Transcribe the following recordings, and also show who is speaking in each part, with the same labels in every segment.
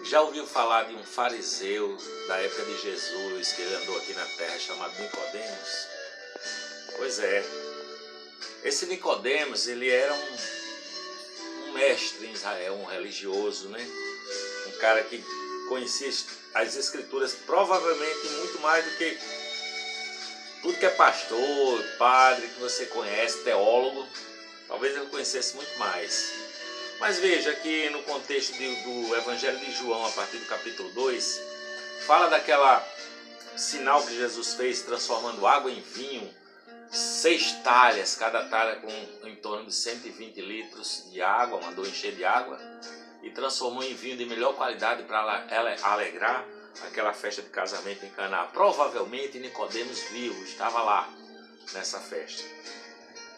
Speaker 1: Já ouviu falar de um fariseu da época de Jesus, que ele andou aqui na terra, chamado Nicodemos? Pois é, esse Nicodemos, ele era um mestre em Israel, um religioso, né? Um cara que conhecia as escrituras provavelmente muito mais do que tudo que é pastor, padre, que você conhece, teólogo. Talvez ele conhecesse muito mais. Mas veja que no contexto do Evangelho de João, a partir do capítulo 2, fala daquela sinal que Jesus fez transformando água em vinho, 6 talhas, cada talha com em torno de 120 litros de água, mandou encher de água e transformou em vinho de melhor qualidade para alegrar aquela festa de casamento em Caná. Provavelmente Nicodemos viu, estava lá nessa festa.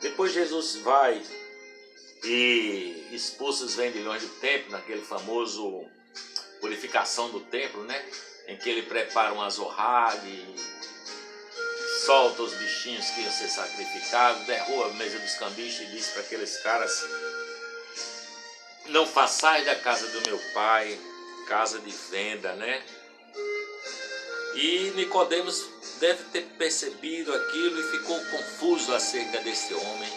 Speaker 1: Depois Jesus vai e expulsa os vendilhões do templo, naquele famoso purificação do templo, né? Em que ele prepara um azorrague, solta os bichinhos que iam ser sacrificados, derruba a mesa dos cambistas e diz para aqueles caras: não façais da casa do meu pai casa de venda, né? E Nicodemos deve ter percebido aquilo e ficou confuso acerca desse homem.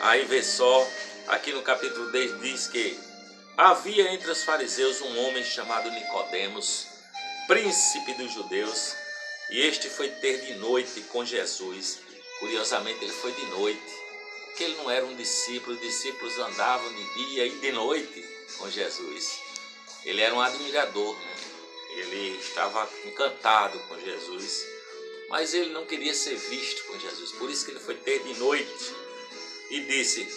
Speaker 1: Aí vê só, aqui no capítulo 10 diz que havia entre os fariseus um homem chamado Nicodemos, príncipe dos judeus, e este foi ter de noite com Jesus. Curiosamente, ele foi de noite, porque ele não era um discípulo. Os discípulos andavam de dia e de noite com Jesus. Ele era um admirador, né? Ele estava encantado com Jesus, mas ele não queria ser visto com Jesus, por isso que ele foi ter de noite e disse: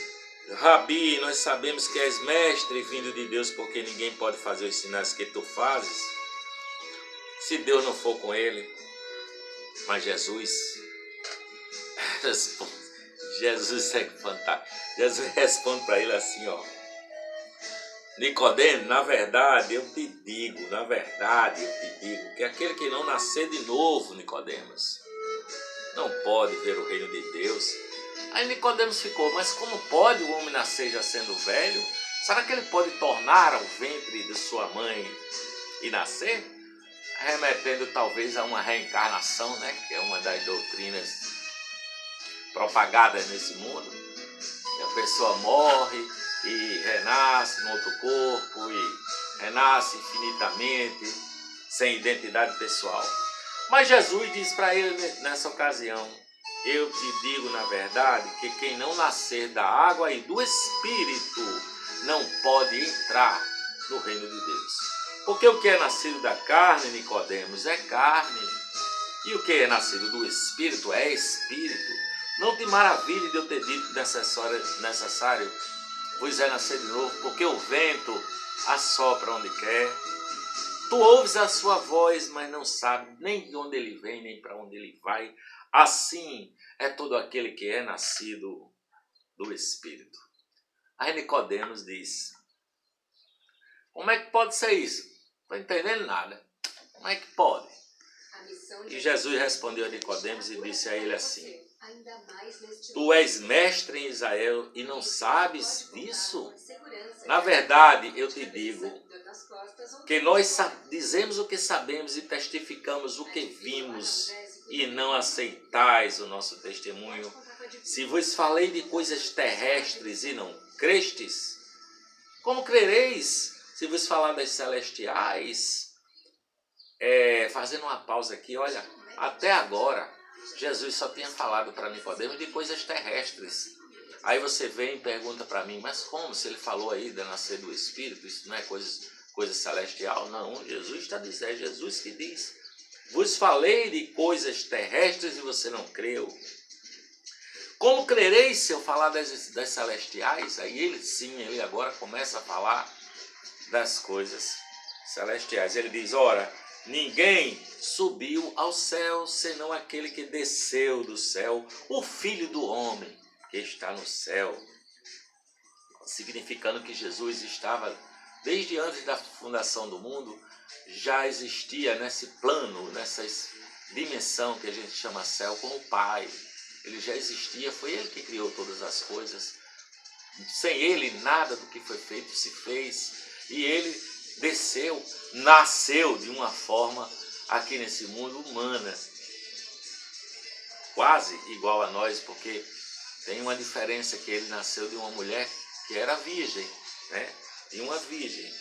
Speaker 1: Rabi, nós sabemos que és mestre vindo de Deus, porque ninguém pode fazer os sinais que tu fazes se Deus não for com ele. Mas Jesus responde, Jesus é fantástico. Jesus responde para ele assim, ó: Nicodemo, na verdade eu te digo, que aquele que não nascer de novo, Nicodemos, não pode ver o reino de Deus. Aí Nicodemos ficou: mas como pode o homem nascer já sendo velho? Será que ele pode tornar ao ventre de sua mãe e nascer? Remetendo talvez a uma reencarnação, né? Que é uma das doutrinas propagadas nesse mundo. E a pessoa morre e renasce no outro corpo e renasce infinitamente, sem identidade pessoal. Mas Jesus diz para ele nessa ocasião: eu te digo na verdade que quem não nascer da água e do Espírito não pode entrar no reino de Deus. Porque o que é nascido da carne, Nicodemos, é carne, e o que é nascido do Espírito é Espírito. Não te maravilhe de eu ter dito necessário vos é nascer de novo, porque o vento assopra onde quer. Tu ouves a sua voz, mas não sabe nem de onde ele vem, nem para onde ele vai. Assim é todo aquele que é nascido do Espírito. Aí Nicodemos diz: como é que pode ser isso? Não estou entendendo nada. Como é que pode? E Jesus respondeu a Nicodemos e disse a ele assim: tu és mestre em Israel e não sabes disso? Na verdade, eu te digo que nós dizemos o que sabemos e testificamos o que vimos, e não aceitais o nosso testemunho. Se vos falei de coisas terrestres e não crestes, como crereis se vos falar das celestiais? Fazendo uma pausa aqui, olha, até agora Jesus só tinha falado para Nicodemos de coisas terrestres. Aí você vem e pergunta para mim: mas como, se ele falou aí de nascer do Espírito, isso não é coisa celestial? Não, Jesus está dizendo, é Jesus que diz: vos falei de coisas terrestres e você não creu. Como crereis se eu falar das celestiais? Aí ele agora começa a falar das coisas celestiais. Ele diz: ora, ninguém subiu ao céu senão aquele que desceu do céu, o Filho do Homem que está no céu. Significando que Jesus estava, desde antes da fundação do mundo, já existia nesse plano, nessa dimensão que a gente chama céu, com o Pai. Ele já existia, foi ele que criou todas as coisas. Sem ele, nada do que foi feito se fez. E ele nasceu de uma forma aqui nesse mundo humana, quase igual a nós, porque tem uma diferença, que ele nasceu de uma mulher que era virgem, né? De uma virgem.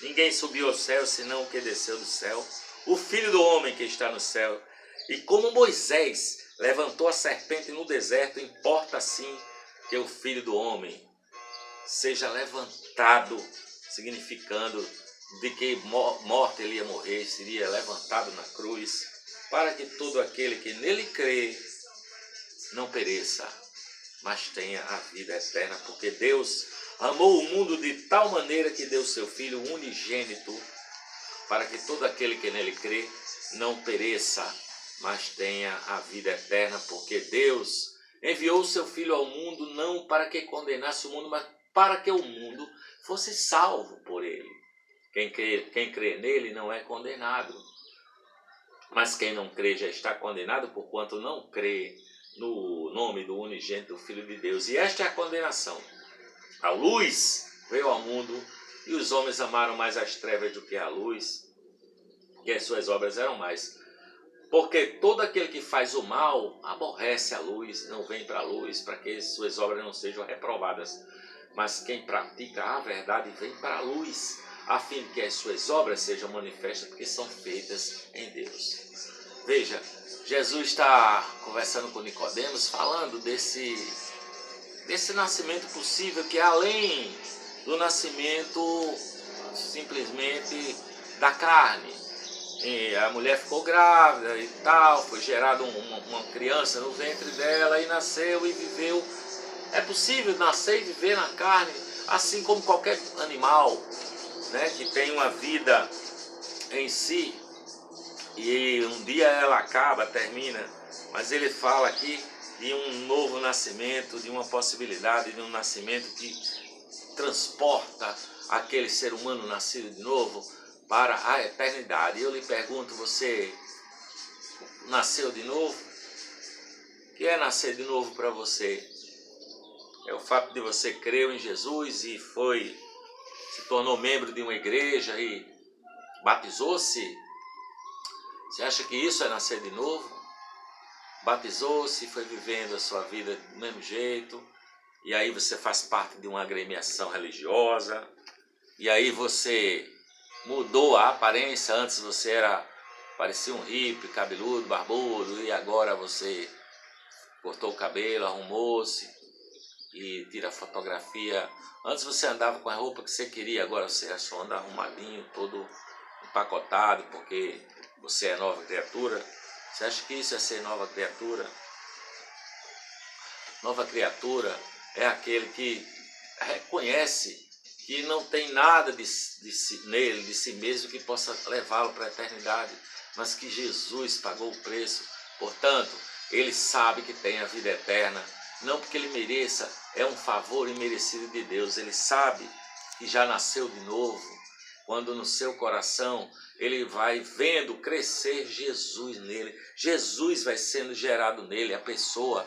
Speaker 1: Ninguém subiu ao céu senão o que desceu do céu, o Filho do Homem que está no céu. E como Moisés levantou a serpente no deserto, importa assim que o Filho do Homem seja levantado, significando de que morte ele ia morrer, seria levantado na cruz, para que todo aquele que nele crê não pereça, mas tenha a vida eterna, porque Deus amou o mundo de tal maneira que deu seu Filho unigênito, para que todo aquele que nele crê não pereça, mas tenha a vida eterna, porque Deus enviou o seu Filho ao mundo não para que condenasse o mundo, mas para que o mundo fosse salvo por ele. Quem crê nele não é condenado, mas quem não crê já está condenado, porquanto não crê no nome do unigênito do Filho de Deus. E esta é a condenação: a luz veio ao mundo e os homens amaram mais as trevas do que a luz, e as suas obras eram mais. Porque todo aquele que faz o mal aborrece a luz, não vem para a luz, para que suas obras não sejam reprovadas. Mas quem pratica a verdade vem para a luz, a fim de que as suas obras sejam manifestas, porque são feitas em Deus. Veja, Jesus está conversando com Nicodemos, falando desse nascimento possível, que é além do nascimento simplesmente da carne. E a mulher ficou grávida e tal, foi gerada uma criança no ventre dela e nasceu e viveu. É possível nascer e viver na carne, assim como qualquer animal, né, que tem uma vida em si, e um dia ela acaba, termina, mas ele fala aqui de um novo nascimento, de uma possibilidade de um nascimento que transporta aquele ser humano nascido de novo para a eternidade. Eu lhe pergunto, você nasceu de novo? O que é nascer de novo para você? É o fato de você crer em Jesus e se tornou membro de uma igreja e batizou-se? Você acha que isso é nascer de novo? Batizou-se, foi vivendo a sua vida do mesmo jeito, e aí você faz parte de uma agremiação religiosa, e aí você mudou a aparência. Antes você parecia um hippie, cabeludo, barbudo, e agora você cortou o cabelo, arrumou-se e tira fotografia. Antes você andava com a roupa que você queria, agora você só anda arrumadinho, todo empacotado, porque você é nova criatura. Você acha que isso é ser nova criatura? Nova criatura é aquele que reconhece que não tem nada nele, de si mesmo, que possa levá-lo para a eternidade, mas que Jesus pagou o preço. Portanto, ele sabe que tem a vida eterna, não porque ele mereça, é um favor imerecido de Deus. Ele sabe que já nasceu de novo, quando no seu coração ele vai vendo crescer Jesus nele. Jesus vai sendo gerado nele, a pessoa,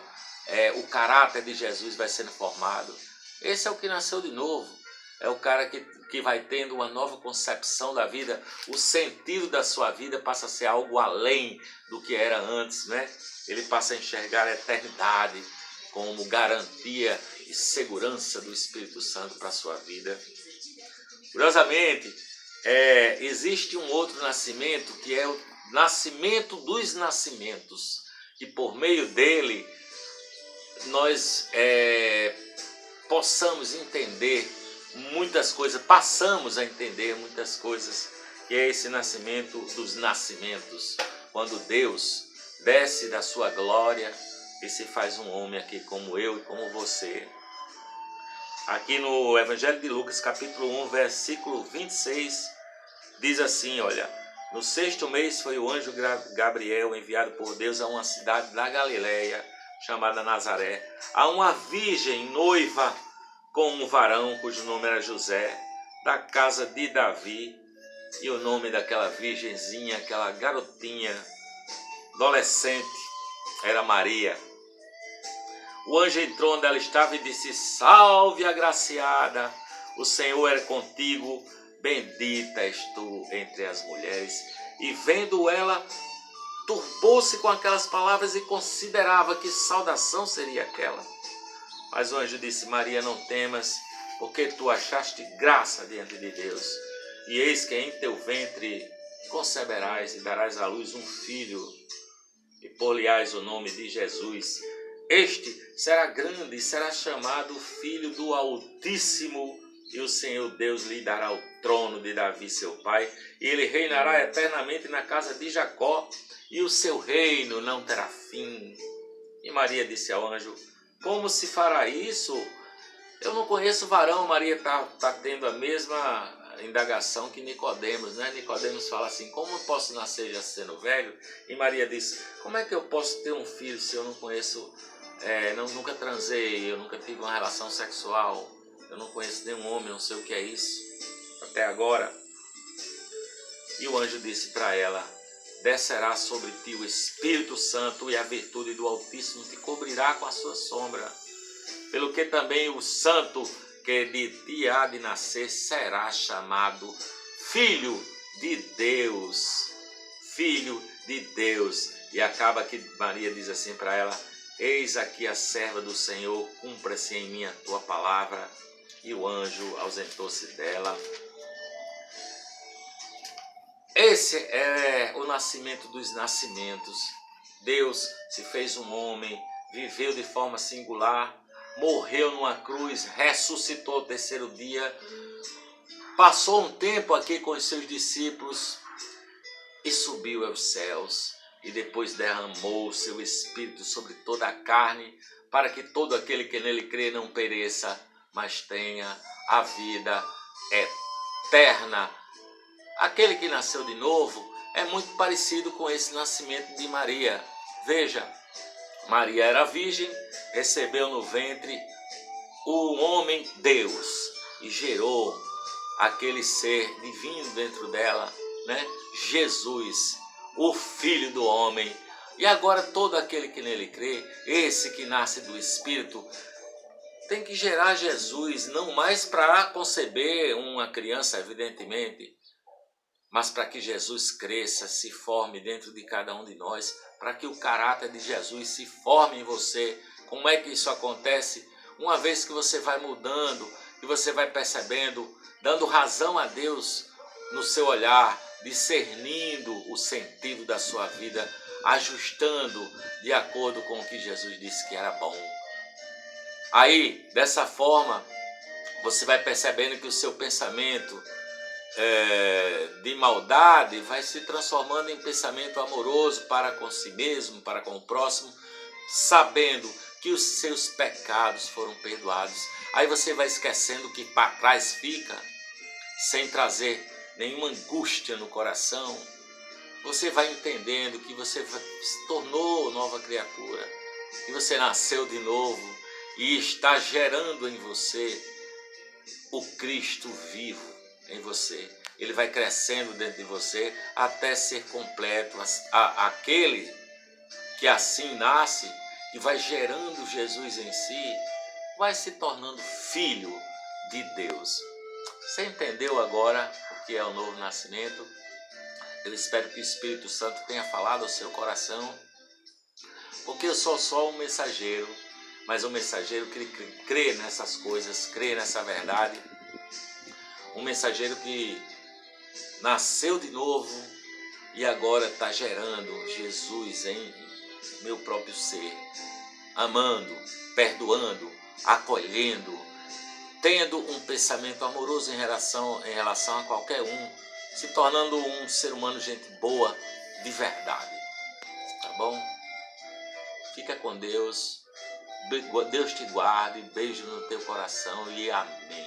Speaker 1: o caráter de Jesus vai sendo formado. Esse é o que nasceu de novo. É o cara que vai tendo uma nova concepção da vida. O sentido da sua vida passa a ser algo além do que era antes, né? Ele passa a enxergar a eternidade como garantia e segurança do Espírito Santo para a sua vida. Curiosamente, existe um outro nascimento, que é o nascimento dos nascimentos, que por meio dele nós possamos entender muitas coisas, passamos a entender muitas coisas, que é esse nascimento dos nascimentos, quando Deus desce da sua glória e se faz um homem aqui como eu e como você. Aqui no Evangelho de Lucas, capítulo 1, versículo 26, diz assim, olha: no 6º mês foi o anjo Gabriel enviado por Deus a uma cidade da Galileia, chamada Nazaré, a uma virgem noiva com um varão cujo nome era José, da casa de Davi. E o nome daquela virgenzinha, aquela garotinha, adolescente, era Maria. O anjo entrou onde ela estava e disse: salve, agraciada, o Senhor é contigo, bendita és tu entre as mulheres. E vendo ela, turbou-se com aquelas palavras e considerava que saudação seria aquela. Mas o anjo disse: Maria, não temas, porque tu achaste graça diante de Deus. E eis que em teu ventre conceberás e darás à luz um filho, e por-lhe-ás o nome de Jesus. Este será grande e será chamado Filho do Altíssimo, e o Senhor Deus lhe dará o trono de Davi seu pai, e ele reinará eternamente na casa de Jacó, e o seu reino não terá fim. E Maria disse ao anjo: como se fará isso? Eu não conheço varão. Maria está tendo a mesma indagação que Nicodemos, né? Nicodemos fala assim: como eu posso nascer já sendo velho? E Maria disse: como é que eu posso ter um filho se eu não conheço, nunca transei, eu nunca tive uma relação sexual, eu não conheço nenhum homem, não sei o que é isso até agora. E o anjo disse para ela: descerá sobre ti o Espírito Santo, e a virtude do Altíssimo te cobrirá com a sua sombra. Pelo que também o santo que de ti há de nascer será chamado Filho de Deus. Filho de Deus. E acaba que Maria diz assim para ela: eis aqui a serva do Senhor, cumpra-se em mim a tua palavra. E o anjo ausentou-se dela. Esse é o nascimento dos nascimentos. Deus se fez um homem, viveu de forma singular, morreu numa cruz, ressuscitou ao terceiro dia, passou um tempo aqui com os seus discípulos e subiu aos céus. E depois derramou o seu Espírito sobre toda a carne, para que todo aquele que nele crê não pereça, mas tenha a vida eterna. Aquele que nasceu de novo é muito parecido com esse nascimento de Maria. Veja, Maria era virgem, recebeu no ventre o homem Deus e gerou aquele ser divino dentro dela, né? Jesus, o Filho do homem. E agora todo aquele que nele crê, esse que nasce do Espírito, tem que gerar Jesus, não mais para conceber uma criança, evidentemente, mas para que Jesus cresça, se forme dentro de cada um de nós, para que o caráter de Jesus se forme em você. Como é que isso acontece? Uma vez que você vai mudando, e você vai percebendo, dando razão a Deus no seu olhar, discernindo o sentido da sua vida, ajustando de acordo com o que Jesus disse que era bom. Aí, dessa forma, você vai percebendo que o seu pensamento de maldade vai se transformando em pensamento amoroso para com si mesmo, para com o próximo, sabendo que os seus pecados foram perdoados. Aí você vai esquecendo que para trás fica, sem trazer nenhuma angústia no coração. Você vai entendendo que você se tornou nova criatura, que você nasceu de novo e está gerando em você o Cristo vivo em você. Ele vai crescendo dentro de você até ser completo. Aquele que assim nasce, que vai gerando Jesus em si, vai se tornando filho de Deus. Você entendeu agora o que é o novo nascimento? Eu espero que o Espírito Santo tenha falado ao seu coração, porque eu sou só um mensageiro, mas um mensageiro que crê nessas coisas, crê nessa verdade. Um mensageiro que nasceu de novo e agora está gerando Jesus em meu próprio ser, amando, perdoando, acolhendo, tendo um pensamento amoroso em relação a qualquer um, se tornando um ser humano, gente boa de verdade. Tá bom? Fica com Deus. Deus te guarde. Beijo no teu coração e amém.